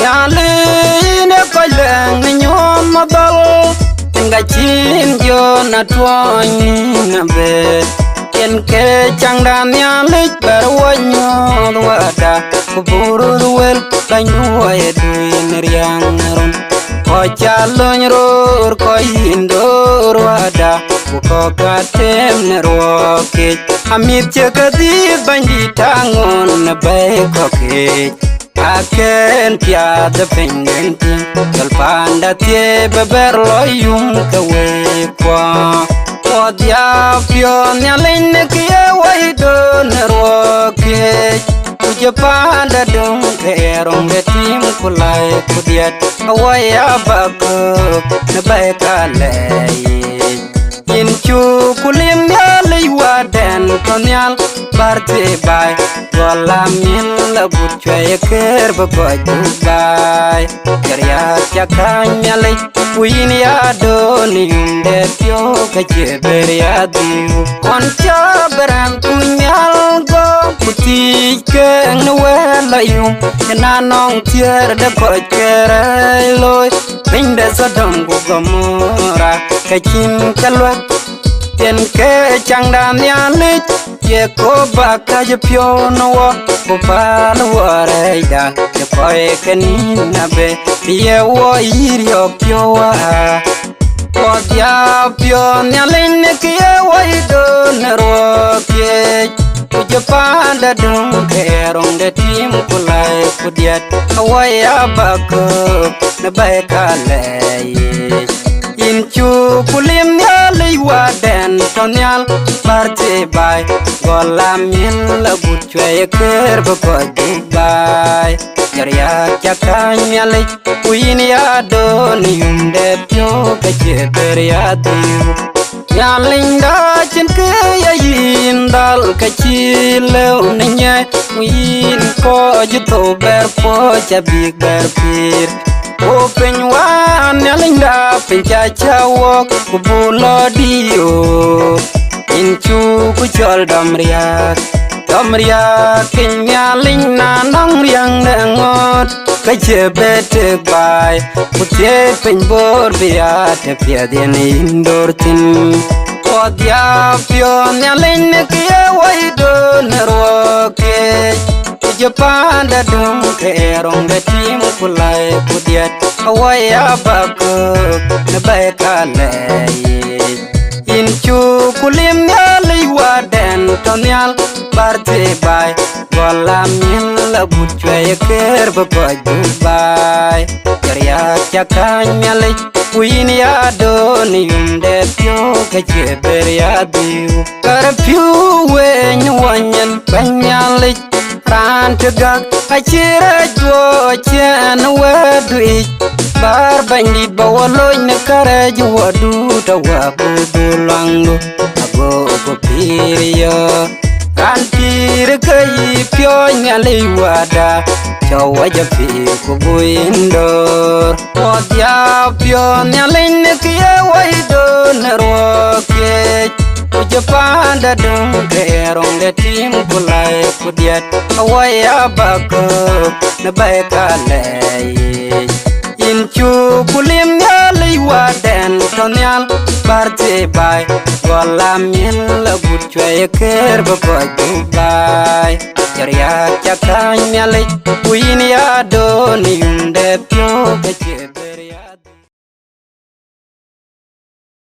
Nyali ne koileng nyom madal nga chin yo na tuan na be yen ke changdan nyali berwanyo wada kuburu wel kanyo edin riang ron ko chalon ror ko indor wada ko katem ne roke amit chekati bandi tangon na be ko ke aken pia de penenti kal panda tie beberlo yum kawe kwa odia pio nyalen ke wai do neroke uje panda dum ke rong de tim kulai kudiat awai abak ne bai kale in chu kulim nyale waden konyal barte bai wala min la butche ker ba bai karya chakanya le win ya do ni de pyo ka che ber ya du on cha beram kunyal go puti ke no wala yum na nong tier de ko kere loy bin de sodom go gomora ka chin kalwa ten ke changdan ya le ye ko ba ka je pyo no wo ko pa no re da ye ko e ken na be ye wo irio pyo wa ko dia pyo nya len ke wo I do na ro ke ku je pa da dum ke rong de tim ku lai ku dia wa ya ba ko na ba ka le in chu kulim nyali waden tonyal parte bai golam min la butche ker ba ko bai yarya chakanya le uin ya do ni umde pyo ka che ber ya du yalinda chen ke ya yin dal ka chi le unya uin ko ju to ber po cha big ber pir open one yalinda pincha chawok kubulo dio inchu kuchol damria kinyaling na nong riang ngot kache bete bai kutie pen bor bia te pia den indor tin odia pio yaling ke wai do neroke Japan da dum ke rong de tim kulai kudiat awai abak na bai kale in chu kulim nyali waden tonyal parte bai wala min la butche ker ba bai karya chakanya le win ya do ni umde pyo ka che ber ya du kar pyu wen wanyen banyali ran tegak achira jo chen wedu bar bandi bawoloy ne kare jo wadu tawa bulango ago go piriyo kan pir kai pyo nyali wada chawa ja pi ko buindor odia pyo nyali ne ke wai do neroke Japan da dum ke rong de tim kulai kudiat awai abak na bai kale in chu kulim nyali waden tonyal parte bai wala min la butche ker ba bai yarya chakanya le win ya do ni umde pyo ka che